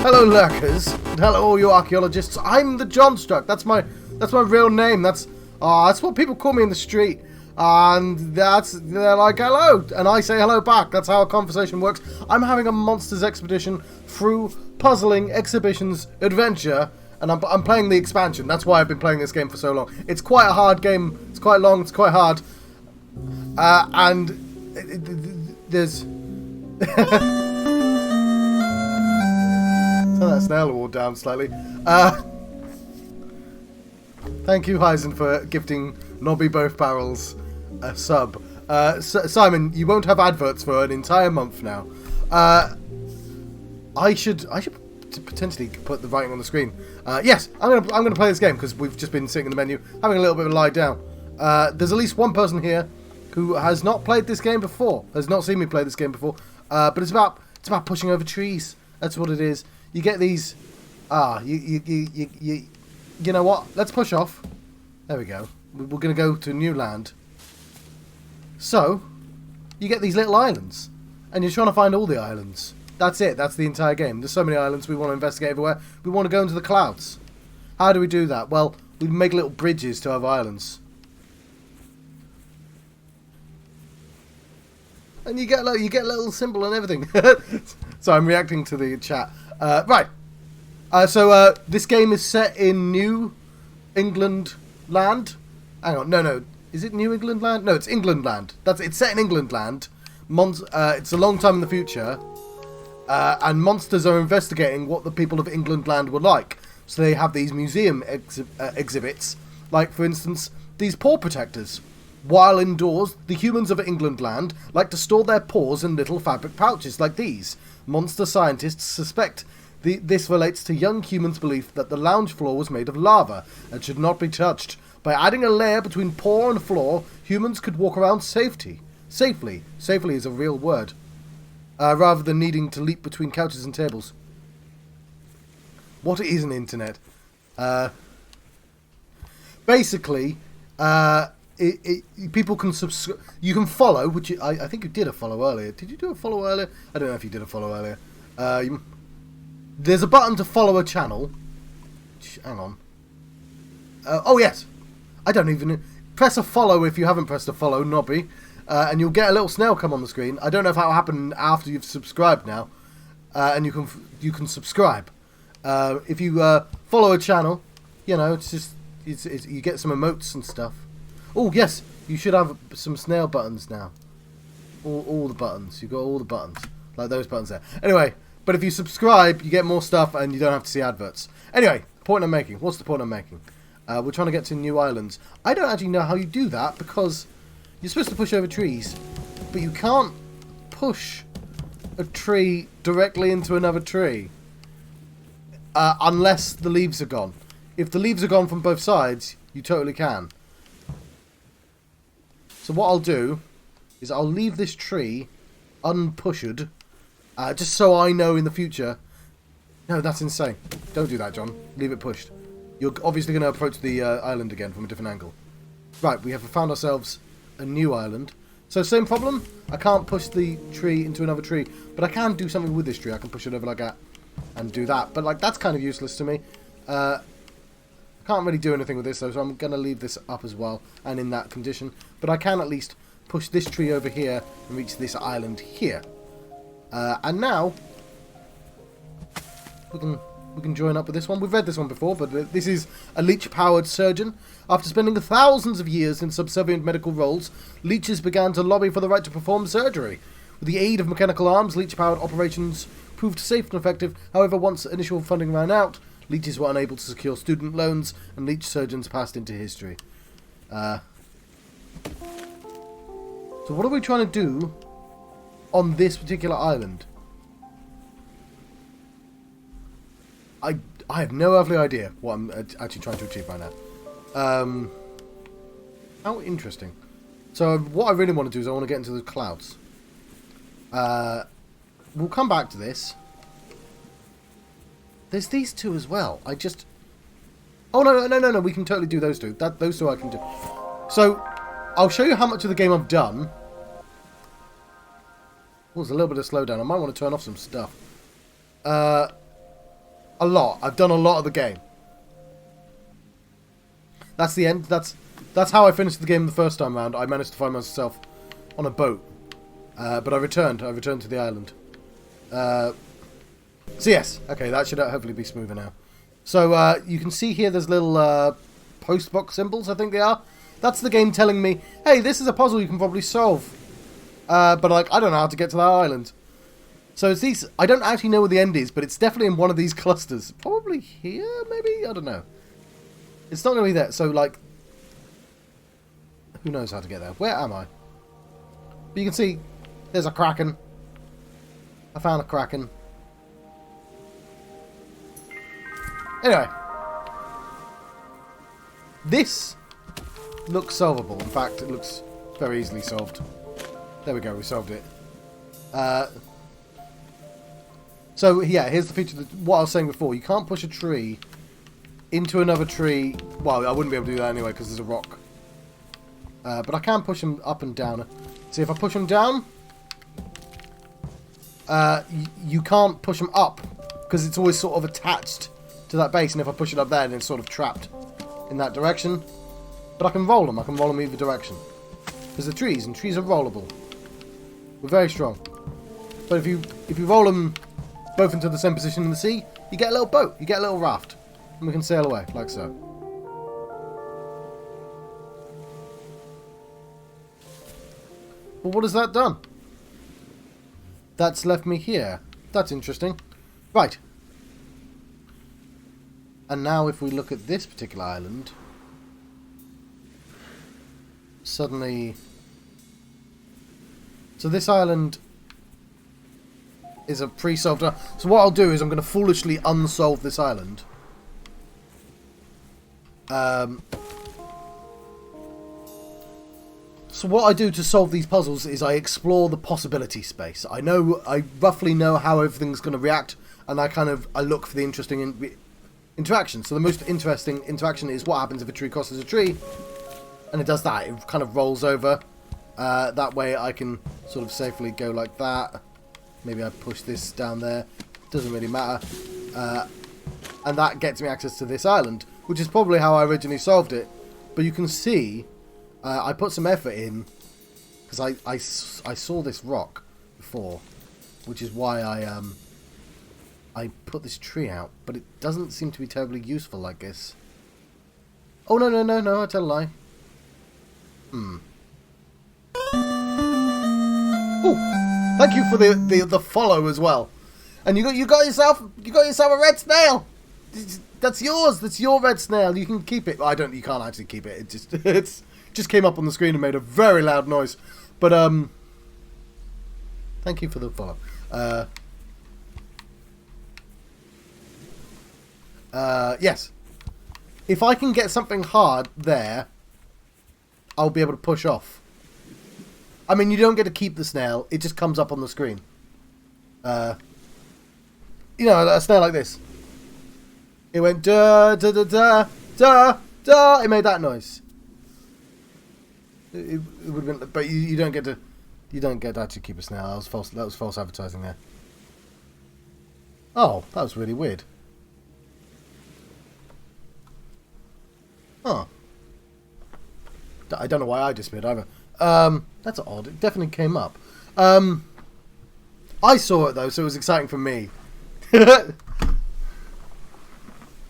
hello lurkers, and hello all you archaeologists. I'm the John Struck. That's my real name. That's what people call me in the street. And they're like hello, and I say hello back. That's how a conversation works. I'm having a monsters expedition through puzzling exhibitions adventure, and I'm playing the expansion. That's why I've been playing this game for so long. It's quite a hard game. It's quite long. It's quite hard. There's turn that snail wall down slightly. Thank you, Heisen, for gifting Nobby Both Barrels a sub. Simon, you won't have adverts for an entire month now. I should potentially put the writing on the screen. Yes, I'm gonna play this game because we've just been sitting in the menu, having a little bit of a lie down. There's at least one person here who has not played this game before, has not seen me play this game before. But it's about pushing over trees. That's what it is. You get these. You know what? Let's push off. There we go. We're gonna go to new land. So, you get these little islands, and you're trying to find all the islands. That's it. That's the entire game. There's so many islands we want to investigate everywhere. We want to go into the clouds. How do we do that? Well, we make little bridges to other islands. And you get a little symbol and everything. So I'm reacting to the chat. Right. So this game is set in New England land. Hang on. No. Is it New England land? No, it's England land. It's set in England land. It's a long time in the future. And monsters are investigating what the people of England land were like. So they have these museum exhibits. Like, for instance, these paw protectors. While indoors, the humans of England land like to store their paws in little fabric pouches like these. Monster scientists suspect this relates to young humans' belief that the lounge floor was made of lava and should not be touched. By adding a layer between paw and floor, humans could walk around safely. Safely is a real word. Rather than needing to leap between couches and tables. What is an internet? Basically, people can subscribe. You can follow, which I think you did a follow earlier. Did you do a follow earlier? I don't know if you did a follow earlier. There's a button to follow a channel. Hang on. Oh yes. I don't even press a follow if you haven't pressed a follow, Nobby, and you'll get a little snail come on the screen. I don't know if that'll happen after you've subscribed now, and you can subscribe. If you follow a channel, you know it's you get some emotes and stuff. Oh yes, you should have some snail buttons now. All the buttons. You've got all the buttons. Like those buttons there. Anyway, but if you subscribe, you get more stuff and you don't have to see adverts. Anyway, point I'm making. What's the point I'm making? We're trying to get to new islands. I don't actually know how you do that because you're supposed to push over trees. But you can't push a tree directly into another tree. Unless the leaves are gone. If the leaves are gone from both sides, you totally can. So what I'll do is I'll leave this tree unpushed, just so I know in the future. No, that's insane. Don't do that, John. Leave it pushed. You're obviously going to approach the island again from a different angle. Right, we have found ourselves a new island. So same problem. I can't push the tree into another tree, but I can do something with this tree. I can push it over like that and do that. But like that's kind of useless to me. Can't really do anything with this though, so I'm going to leave this up as well and in that condition. But I can at least push this tree over here and reach this island here. And now we can join up with this one. We've read this one before, but this is a leech-powered surgeon. After spending thousands of years in subservient medical roles, leeches began to lobby for the right to perform surgery. With the aid of mechanical arms, leech-powered operations proved safe and effective. However, once initial funding ran out, leeches were unable to secure student loans, and leech surgeons passed into history. So what are we trying to do on this particular island? I have no earthly idea what I'm actually trying to achieve right now. How interesting. So what I really want to do is I want to get into the clouds. We'll come back to this. There's these two as well. Oh, no. We can totally do those two. Those two I can do. So, I'll show you how much of the game I've done. Oh, there's a little bit of slowdown. I might want to turn off some stuff. A lot. I've done a lot of the game. That's the end. That's how I finished the game the first time round. I managed to find myself on a boat. But I returned. I returned to the island. So yes. Okay, that should hopefully be smoother now. So you can see here there's little post box symbols, I think they are. That's the game telling me, hey, this is a puzzle you can probably solve. But like, I don't know how to get to that island. So it's these. I don't actually know where the end is, but it's definitely in one of these clusters. Probably here, maybe? I don't know. It's not going to be there. So, like, who knows how to get there? Where am I? But you can see there's a kraken. I found a kraken. Anyway. This looks solvable. In fact, it looks very easily solved. There we go. We solved it. So, yeah, here's the feature that what I was saying before. You can't push a tree into another tree. Well, I wouldn't be able to do that anyway because there's a rock. But I can push them up and down. See, if I push them down, you can't push them up because it's always sort of attached to that base. And if I push it up there, then it's sort of trapped in that direction. But I can roll them. I can roll them either direction. Because they're trees, and trees are rollable. We're very strong. But if you roll them both into the same position in the sea, you get a little boat, you get a little raft, and we can sail away, like so. But what has that done? That's left me here. That's interesting. Right. And now if we look at this particular island, suddenly... So this island is a pre-solved... So what I'll do is I'm going to foolishly unsolve this island. So what I do to solve these puzzles is I explore the possibility space. I roughly know how everything's going to react, and I look for the interesting interaction. So the most interesting interaction is what happens if a tree crosses a tree, and it does that. It kind of rolls over. That way I can sort of safely go like that. Maybe I push this down there. Doesn't really matter. And that gets me access to this island, which is probably how I originally solved it. But you can see, I put some effort in, because I saw this rock before, which is why I put this tree out. But it doesn't seem to be terribly useful like this. Oh, no, I tell a lie. Oh, thank you for the follow as well. And you got yourself a red snail. That's yours. That's your red snail. You can keep it. You can't actually keep it. It just came up on the screen and made a very loud noise. But thank you for the follow. Yes. If I can get something hard there, I'll be able to push off. I mean, you don't get to keep the snail. It just comes up on the screen. You know, a snail like this. It went da da da da da da. It made that noise. It would have been, but you don't get to actually keep a snail. That was false advertising there. Oh, that was really weird. Huh. I don't know why I disappeared either. That's odd. It definitely came up. I saw it though, so it was exciting for me.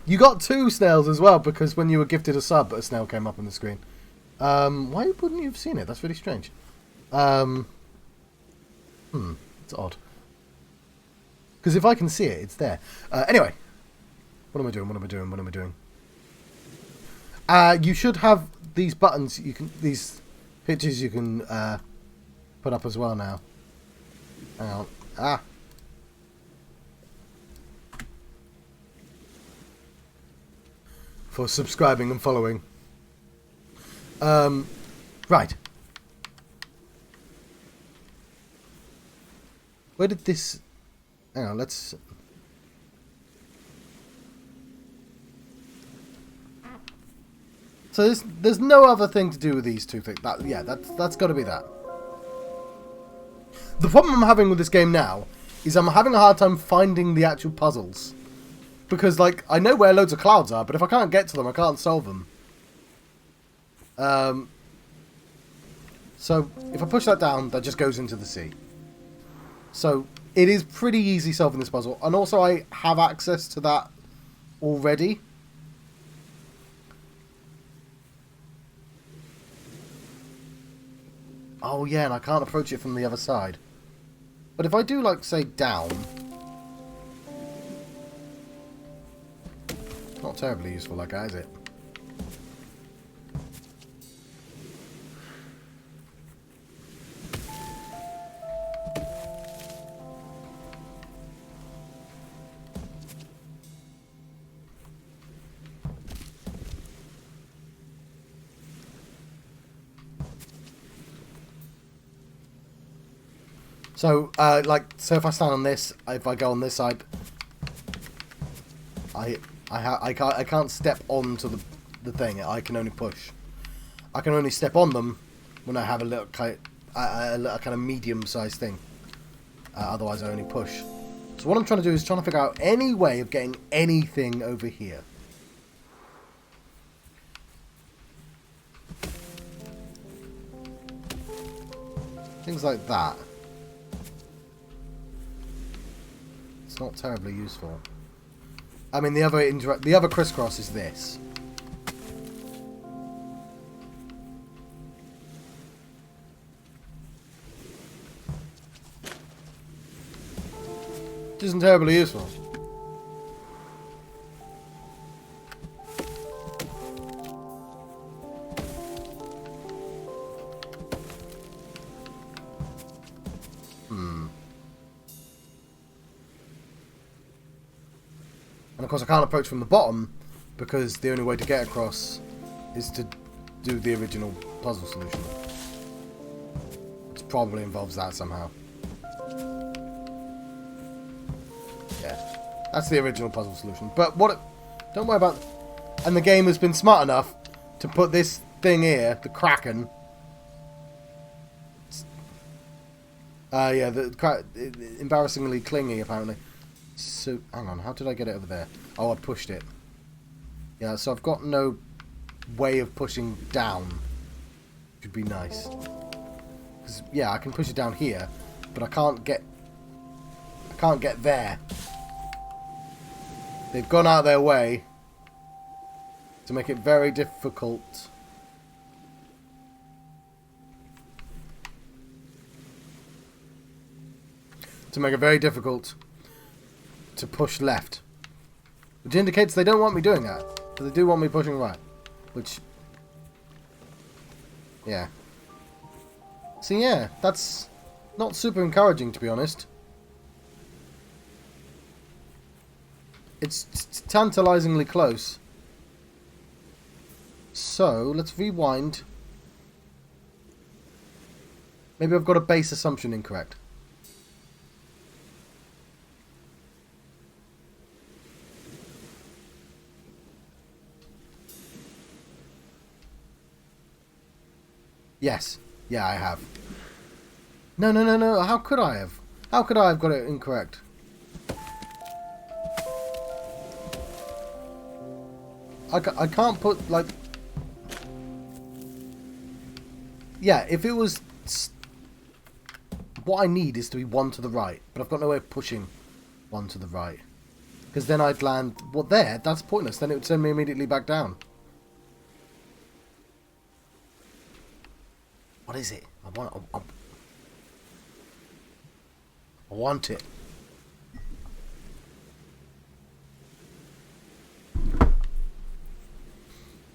You got 2 snails as well, because when you were gifted a sub, a snail came up on the screen. Why wouldn't you have seen it? That's really strange. It's odd. Because if I can see it, it's there. Anyway. What am I doing? You should have these buttons, these pictures you can put up as well now. Hang on. For subscribing and following. Right. Where did this... Hang on, let's... So there's no other thing to do with these 2 things. That's got to be that. The problem I'm having with this game now is I'm having a hard time finding the actual puzzles. Because, like, I know where loads of clouds are, but if I can't get to them, I can't solve them. So, if I push that down, that just goes into the sea. So, it is pretty easy solving this puzzle. And also, I have access to that already. Oh, yeah, and I can't approach it from the other side. But if I do, like, say, down... Not terribly useful like that, is it? So, so if I stand on this, if I go on this side, I can't step onto the thing. I can only push. I can only step on them when I have a little kind of medium-sized thing. Otherwise, I only push. So what I'm trying to do is trying to figure out any way of getting anything over here. Things like that. It's not terribly useful. I mean, the other crisscross is this. Which isn't terribly useful. And of course I can't approach from the bottom because the only way to get across is to do the original puzzle solution. Which probably involves that somehow. Yeah, that's the original puzzle solution. But don't worry about... And the game has been smart enough to put this thing here, the Kraken... yeah, embarrassingly clingy apparently. So, hang on, how did I get it over there? Oh, I pushed it. Yeah, so I've got no way of pushing down. Which would be nice. Because, yeah, I can push it down here, but I can't get there. They've gone out of their way to make it very difficult. To make it very difficult to push left, which indicates they don't want me doing that, but they do want me pushing right, which, yeah. So yeah, that's not super encouraging, to be honest. It's tantalizingly close. So let's rewind. Maybe I've got a base assumption incorrect. Yes. Yeah, I have. No. How could I have? How could I have got it incorrect? I can't put, like... Yeah, if it was... What I need is to be one to the right, but I've got no way of pushing one to the right. Because then I'd land... Well, there, that's pointless. Then it would send me immediately back down. What is it? I want it.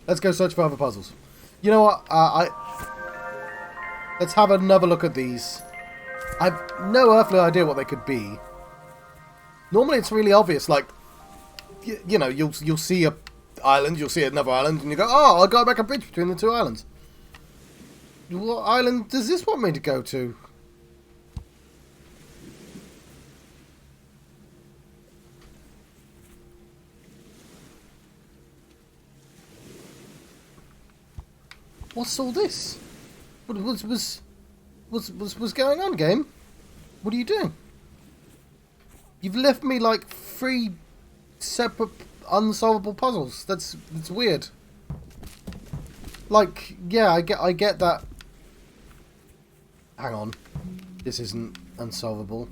Let's go search for other puzzles. You know what? Let's have another look at these. I've no earthly idea what they could be. Normally it's really obvious. Like, you know, you'll see a island, you'll see another island, and you go, oh, I'll go back a bridge between the two islands. What island does this want me to go to? What's all this? What's going on, game? What are you doing? You've left me like free separate unsolvable puzzles. That's weird. Like, yeah, I get that. Hang on. This isn't unsolvable.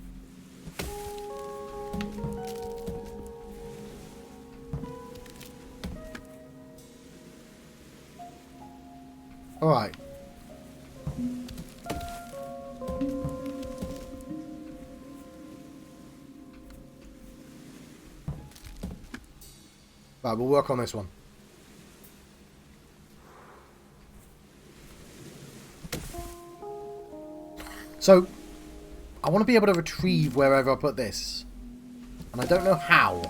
Alright. Right, we'll work on this one. So, I want to be able to retrieve wherever I put this. And I don't know how.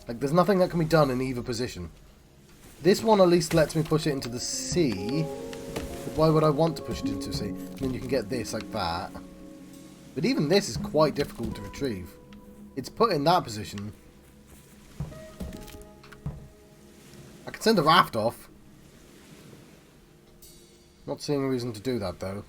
Like, there's nothing that can be done in either position. This one at least lets me push it into the sea. But why would I want to push it into the sea? And then you can get this like that. But even this is quite difficult to retrieve. It's put in that position. I could send the raft off. Not seeing a reason to do that though.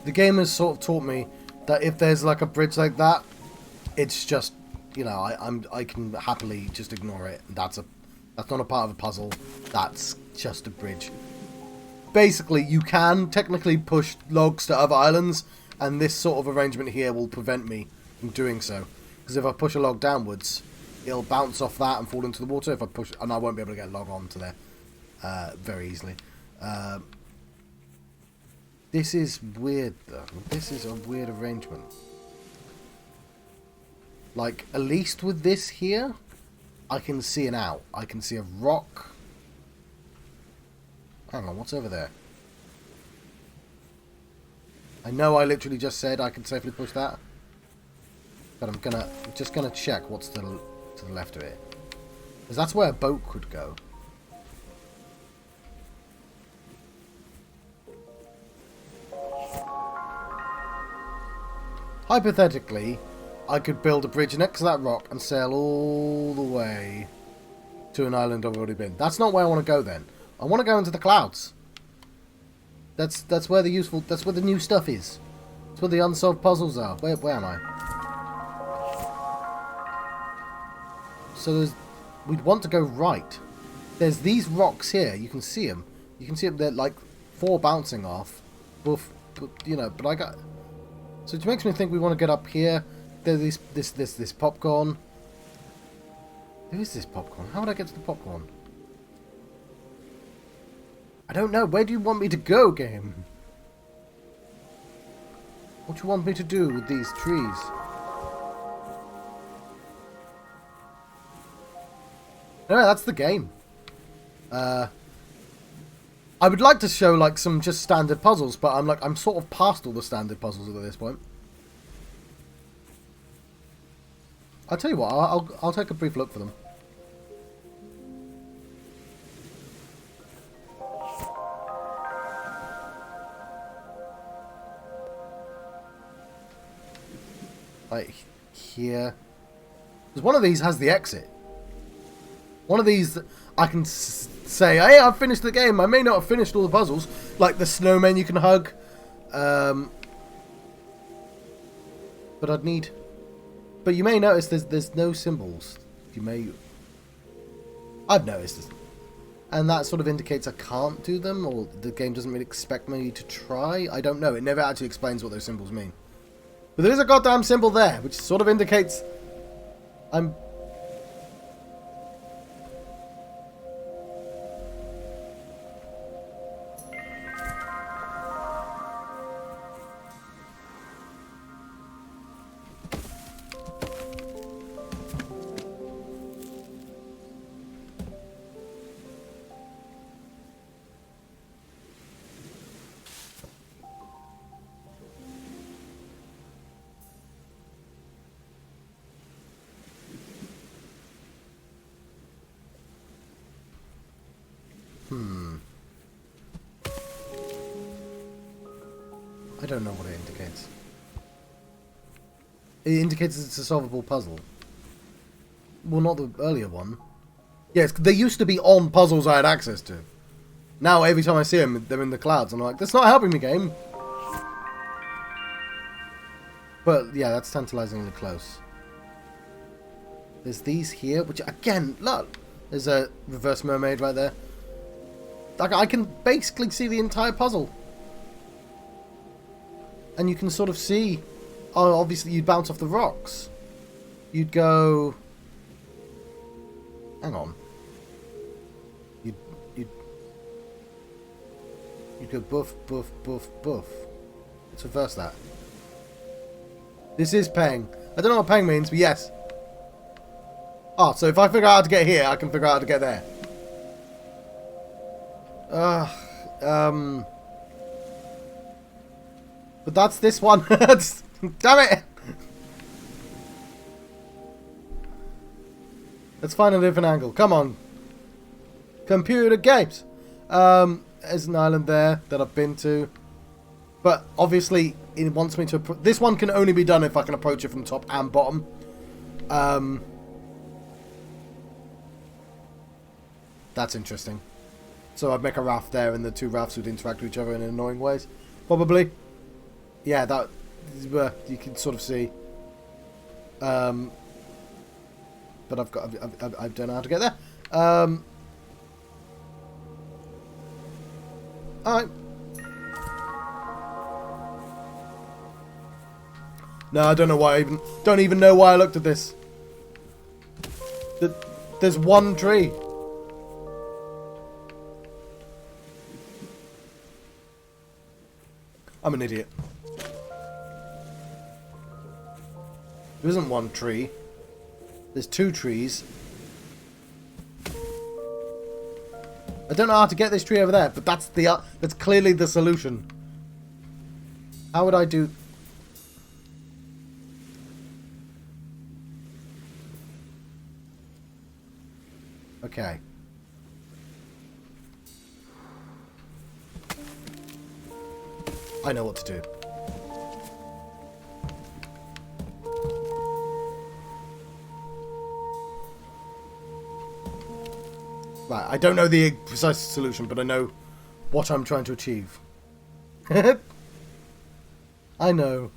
The game has sort of taught me that if there's like a bridge like that, it's just, you know, I can happily just ignore it. That's not a part of a puzzle. That's just a bridge. Basically, you can technically push logs to other islands, and this sort of arrangement here will prevent me from doing so. Because if I push a log downwards, it'll bounce off that and fall into the water. If I push, and I won't be able to get a log onto there very easily. This is weird, though. This is a weird arrangement. Like, at least with this here, I can see an out. I can see a rock. Hang on, what's over there? I know I literally just said I can safely push that. But I'm just gonna check what's to the left of it. Because that's where a boat could go. Hypothetically, I could build a bridge next to that rock and sail all the way to an island I've already been. That's not where I want to go then. I want to go into the clouds. That's where that's where the new stuff is. That's where the unsolved puzzles are. Where am I? So we'd want to go right. There's these rocks here. You can see them. You can see them. They're like 4 bouncing off. But you know, but I got. So it makes me think we want to get up here. There's this popcorn. Who is this popcorn? How would I get to the popcorn? I don't know. Where do you want me to go, game? What do you want me to do with these trees? No, that's the game. I would like to show like some just standard puzzles, but I'm sort of past all the standard puzzles at this point. I'll tell you what, I'll take a brief look for them. Like here, because one of these has the exit. One of these I can say, hey, I've finished the game. I may not have finished all the puzzles, like the snowmen you can hug. But I'd need. But you may notice there's no symbols. I've noticed this, and that sort of indicates I can't do them, or the game doesn't really expect me to try. I don't know. It never actually explains what those symbols mean. But there is a goddamn symbol there, which sort of indicates I'm. don't know what it indicates. It indicates it's a solvable puzzle. Well, not the earlier one. Yes, they used to be on puzzles I had access to. Now, every time I see them, they're in the clouds. I'm like, that's not helping me, game. But, yeah, that's tantalizingly close. There's these here, which, again, look. There's a reverse mermaid right there. Like, I can basically see the entire puzzle. And you can sort of see... Oh, obviously, you'd bounce off the rocks. You'd go... Hang on. You'd go buff, buff, buff, buff. Let's reverse that. This is peng. I don't know what peng means, but yes. Oh, so if I figure out how to get here, I can figure out how to get there. But that's this one. Damn it! Let's find a different angle. Come on. Computer games. There's an island there that I've been to. But obviously, it wants me to... This one can only be done if I can approach it from top and bottom. That's interesting. So I'd make a raft there and the two rafts would interact with each other in annoying ways. Probably. Yeah, that... you can sort of see. But I don't know how to get there. Alright. No, I don't know why I don't even know why I looked at this. There's one tree. I'm an idiot. There isn't one tree. There's two trees. I don't know how to get this tree over there, but that's clearly the solution. How would I do... Okay. I know what to do. Right, I don't know the precise solution, but I know what I'm trying to achieve. I know.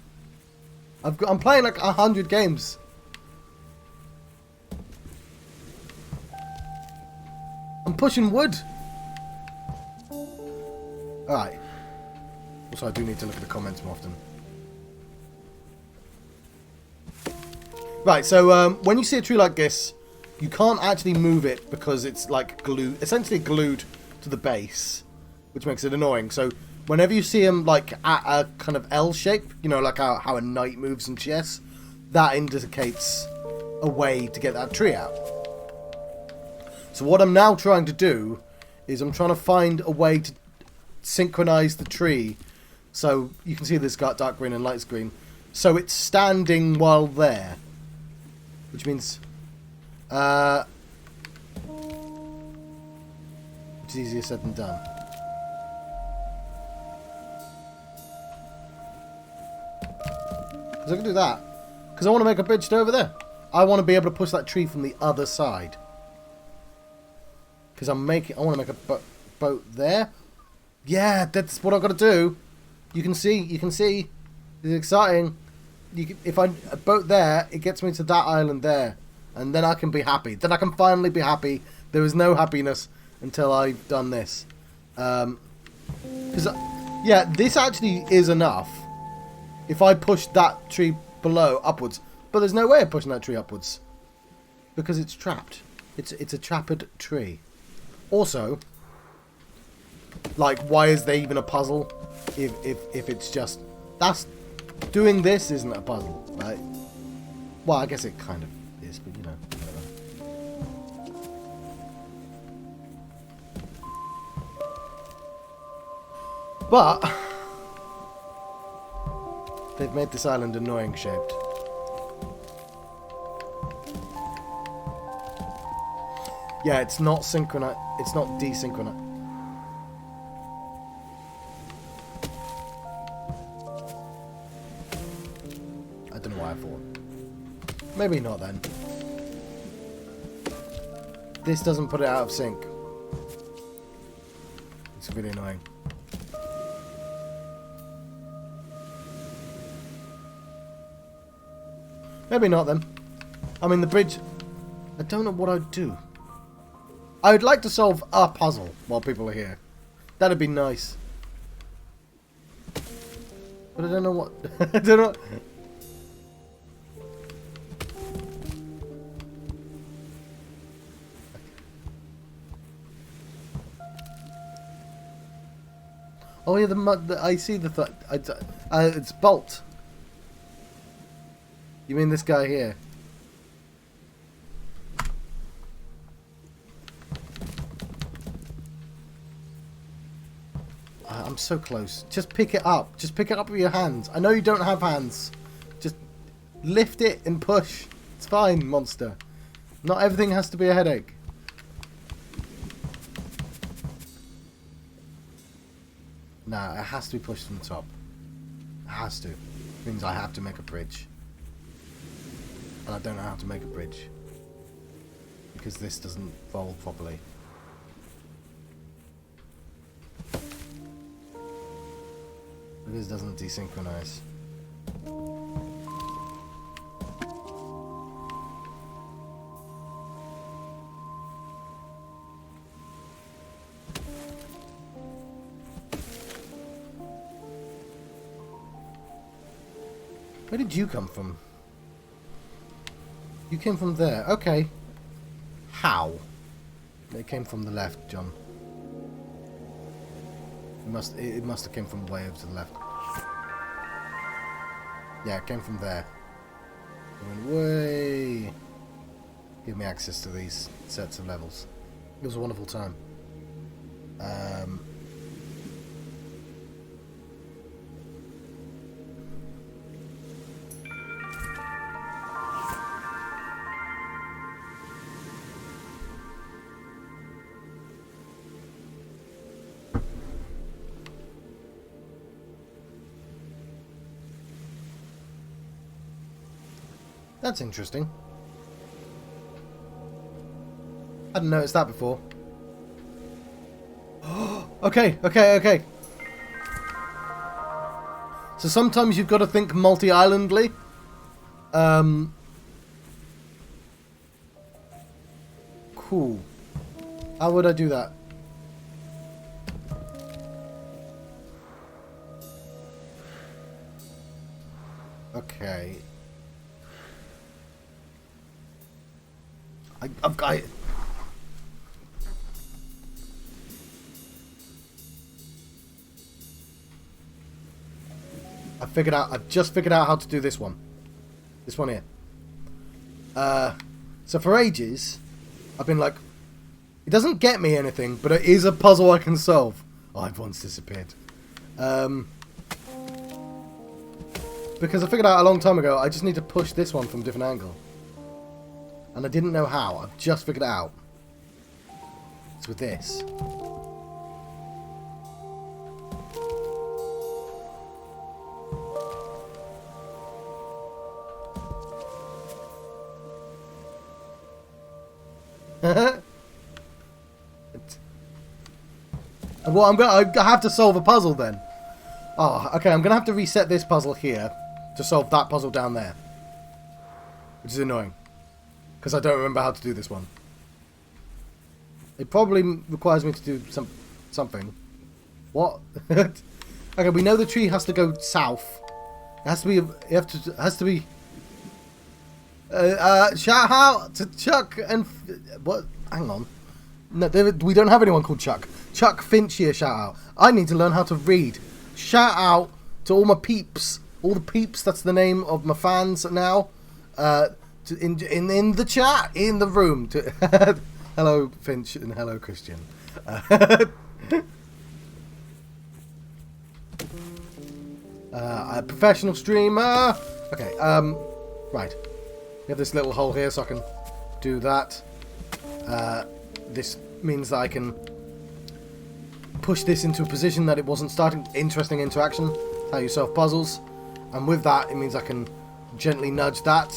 I'm playing like 100 games. I'm pushing wood. Alright. Also, I do need to look at the comments more often. Right, so when you see a tree like this, you can't actually move it because it's like glued, essentially glued to the base, which makes it annoying. So whenever you see them like at a kind of L shape, you know, like how a knight moves in chess, that indicates a way to get that tree out. So what I'm now trying to do is I'm trying to find a way to synchronize the tree. So you can see this got dark green and light green. So it's standing while there. Which means... it's easier said than done. Because I can do that. Because I want to make a bridge to over there. I want to be able to push that tree from the other side. Because I want to make a boat there. Yeah, that's what I've got to do. You can see. It's exciting. If I boat there, it gets me to that island there. And then I can be happy. Then I can finally be happy. There is no happiness until I've done this. Because, yeah, this actually is enough. If I push that tree below, upwards. But there's no way of pushing that tree upwards. Because it's trapped. It's a trapped tree. Also, like, why is there even a puzzle? If it's just... Doing this isn't a puzzle, right? Well, I guess it kind of is, but you know, whatever. But they've made this island annoying shaped. Yeah, it's not synchronized. It's not desynchronized. Maybe not then. This doesn't put it out of sync. It's really annoying. Maybe not then. I mean, the bridge... I don't know what I'd do. I would like to solve a puzzle while people are here. That'd be nice. But I don't know what... I don't know... Oh yeah, I see the it's Bolt. You mean this guy here? I'm so close. Just pick it up. Just pick it up with your hands. I know you don't have hands. Just lift it and push. It's fine, monster. Not everything has to be a headache. Nah, it has to be pushed from the top. It has to. It means I have to make a bridge. And I don't know how to make a bridge. Because this doesn't fold properly. This doesn't desynchronize. Where did you come from? You came from there. Okay. How? It came from the left, John. It must have came from way over to the left. Yeah, it came from there. It went way. Give me access to these sets of levels. It was a wonderful time. That's interesting. I hadn't noticed that before. Okay. So sometimes you've got to think multi-islandly. Cool. How would I do that? Okay. I've got it. I've just figured out how to do this one. This one here. So for ages, I've been like, it doesn't get me anything, but it is a puzzle I can solve. Oh, I've once disappeared. Because I figured out a long time ago, I just need to push this one from a different angle. And I didn't know how. I've just figured it out. It's with this. Well, I have to solve a puzzle then. Oh, okay. I'm gonna have to reset this puzzle here to solve that puzzle down there, which is annoying. Because I don't remember how to do this one. It probably requires me to do something. What? Okay, we know the tree has to go south. It has to be. It has to be. Shout out to Chuck and what? Hang on. No, we don't have anyone called Chuck. Chuck Finch here. Shout out. I need to learn how to read. Shout out to all my peeps. All the peeps. That's the name of my fans now. In the chat, in the room. Hello Finch and hello Christian. A professional streamer. Okay, right. We have this little hole here, so I can do that. This means that I can push this into a position that it wasn't starting. Interesting interaction. How you solve puzzles. And with that, it means I can gently nudge that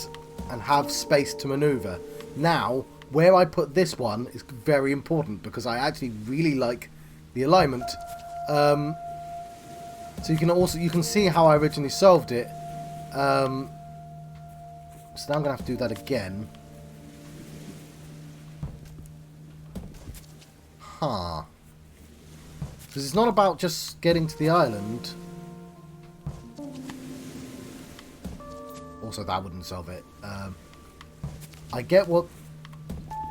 and have space to maneuver. Now, where I put this one is very important because I actually really like the alignment. So you can see how I originally solved it. So now I'm gonna have to do that again. Huh. Because it's not about just getting to the island. Also, that wouldn't solve it. I get what...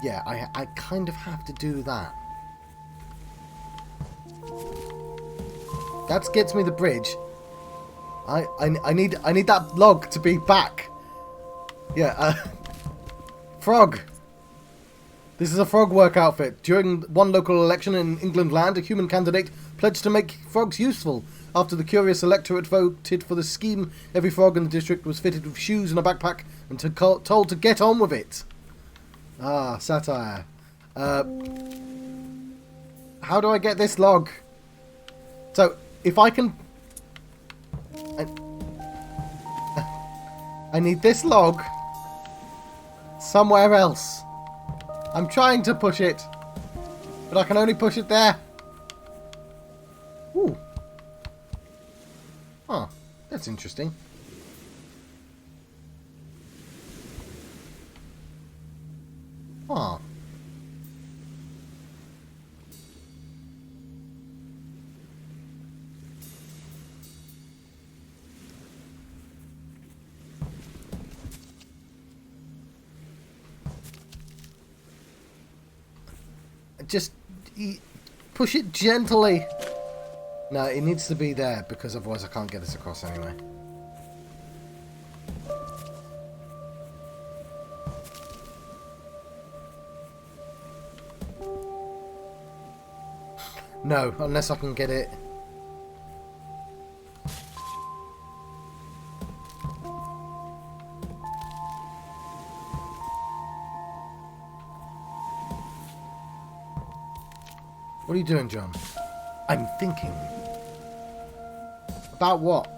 Yeah, I kind of have to do that. That gets me the bridge. I need that log to be back. Yeah, frog. This is a frog work outfit. During one local election in England land, a human candidate pledged to make frogs useful. After the curious electorate voted for the scheme, every frog in the district was fitted with shoes and a backpack and told to get on with it. Ah, satire. How do I get this log? So, if I can... I need this log somewhere else. I'm trying to push it, but I can only push it there. Ooh. Huh, that's interesting. Huh. Just push it gently. No, it needs to be there because otherwise I can't get this across anyway. No, unless I can get it. What are you doing, John? I'm thinking. About what?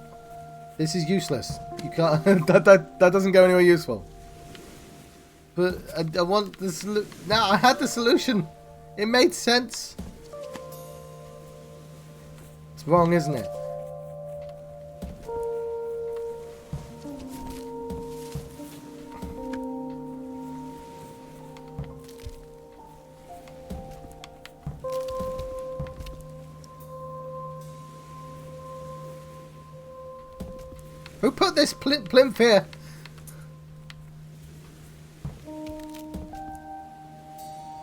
This is useless. You can't. that doesn't go anywhere useful. But I want the solution. Now I had the solution. It made sense. It's wrong, isn't it? Who put this plinth here?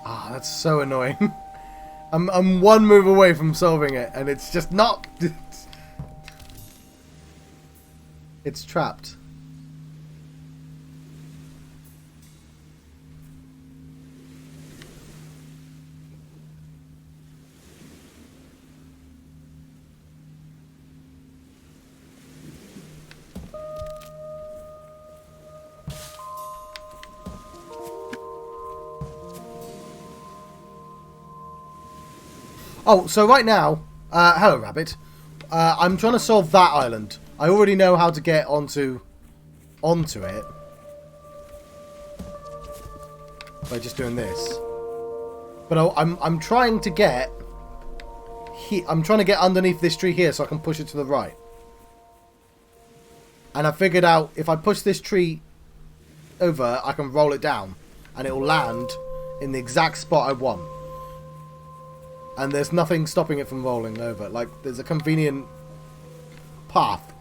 Ah, that's so annoying. I'm one move away from solving it, and it's just not. It's trapped. Oh, so right now, hello Rabbit, I'm trying to solve that island. I already know how to get onto it by just doing this. But I'm trying to get I'm trying to get underneath this tree here so I can push it to the right. And I figured out if I push this tree over, I can roll it down, and it will land in the exact spot I want. And there's nothing stopping it from rolling over. Like, there's a convenient path.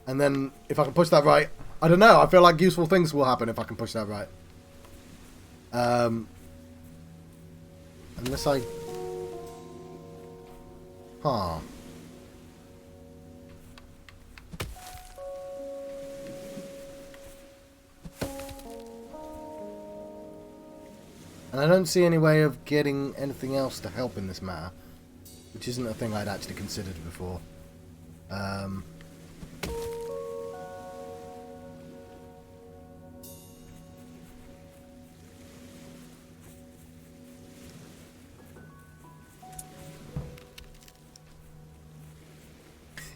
And then, if I can push that right... I don't know, I feel like useful things will happen if I can push that right. Unless I... Huh. And I don't see any way of getting anything else to help in this matter, which isn't a thing I'd actually considered before.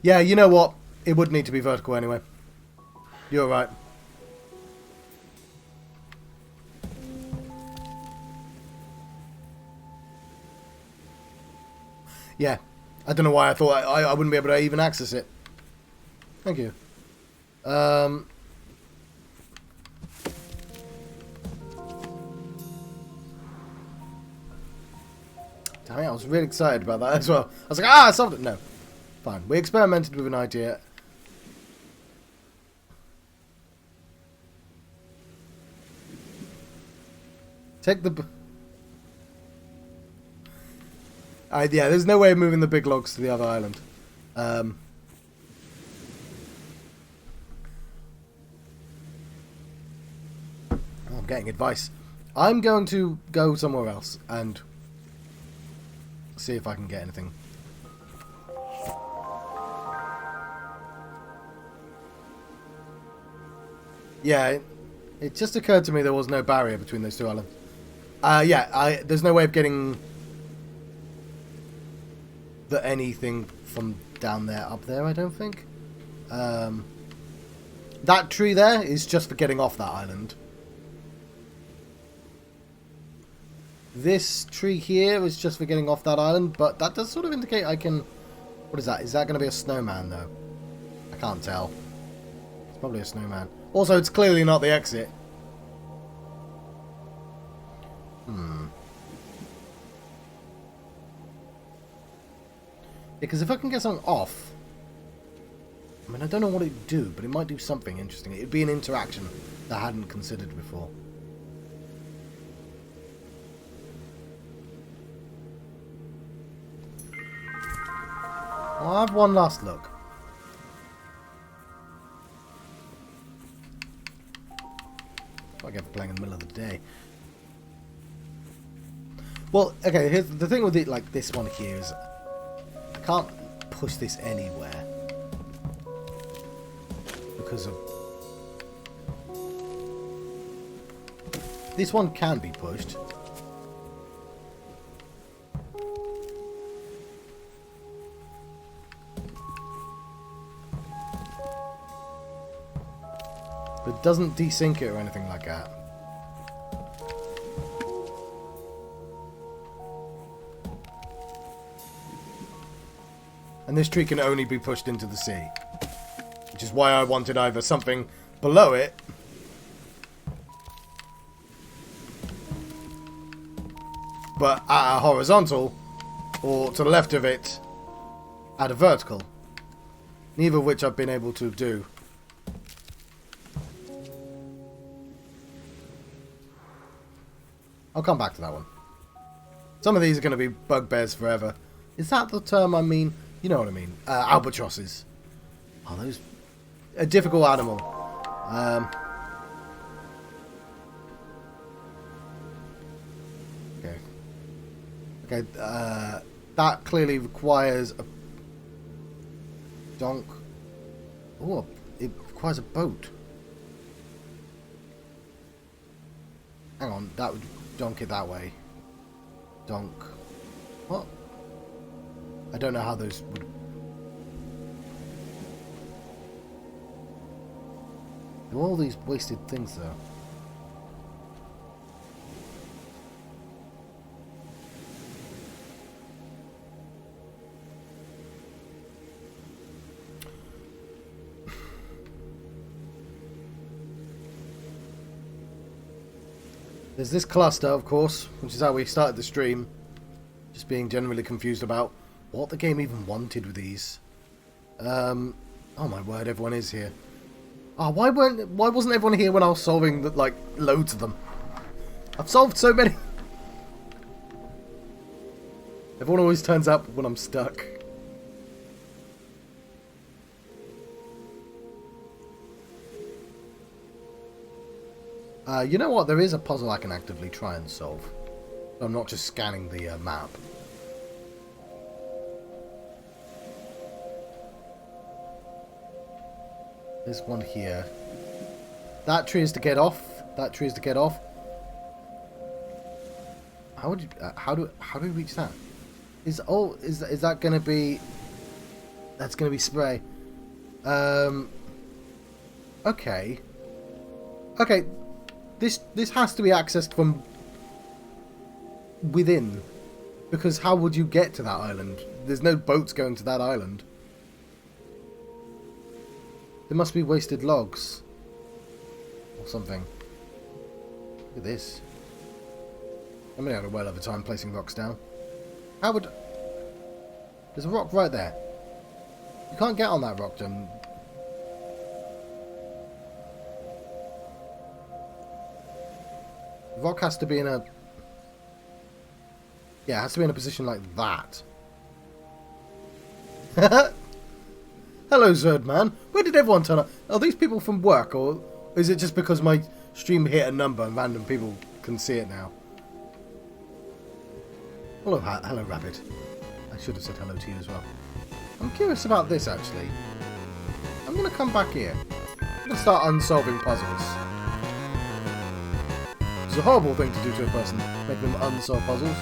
Yeah, you know what? It would need to be vertical anyway. You're right. Yeah. I don't know why I thought I wouldn't be able to even access it. Thank you. Damn it, I was really excited about that as well. I was like, I solved it. No. Fine. We experimented with an idea. Take the... yeah, there's no way of moving the big logs to the other island. I'm getting advice. I'm going to go somewhere else and see if I can get anything. Yeah, it just occurred to me there was no barrier between those two islands. Yeah, there's no way of getting anything from down there up there, I don't think. That tree there is just for getting off that island. This tree here is just for getting off that island, but that does sort of indicate I can... What is that? Is that going to be a snowman, though? I can't tell. It's probably a snowman. Also, it's clearly not the exit. Because if I can get something off... I mean, I don't know what it'd do, but it might do something interesting. It'd be an interaction that I hadn't considered before. I'll have one last look. I get for playing in the middle of the day. Well, okay, here's the thing with it, like this one here is I can't push this anywhere because of this one can be pushed. But it doesn't desync it or anything like that. And this tree can only be pushed into the sea. Which is why I wanted either something below it, but at a horizontal, or to the left of it at a vertical. Neither of which I've been able to do. I'll come back to that one. Some of these are going to be bugbears forever. Is that the term I mean? You know what I mean. Albatrosses. Oh, those... A difficult animal. Okay. Okay, that clearly requires a... donk. Oh, it requires a boat. Hang on, that would donk it that way. Donk. What? I don't know how those would... There are all these wasted things, though. There's this cluster, of course, which is how we started the stream. Just being generally confused about what the game even wanted with these. Oh my word, everyone is here. Oh, why wasn't everyone here when I was solving the, like loads of them? I've solved so many. Everyone always turns up when I'm stuck. You know what? There is a puzzle I can actively try and solve. I'm not just scanning the map. There's one here. That tree is to get off. That tree is to get off. How would you? How do we reach that? Is that going to be? That's going to be spray. Okay. Okay. This has to be accessed from within. Because how would you get to that island? There's no boats going to that island. There must be wasted logs. Or something. Look at this. I'm going to have a well over time placing rocks down. How would... There's a rock right there. You can't get on that rock, Jim. The rock has to be in a... Yeah, it has to be in a position like that. Hello, Zerdman. Where did everyone turn up? Are these people from work, or is it just because my stream hit a number and random people can see it now? Hello, Rabbit. I should have said hello to you as well. I'm curious about this, actually. I'm going to come back here. I'm going to start unsolving puzzles. It's a horrible thing to do to a person, make them unsolve puzzles.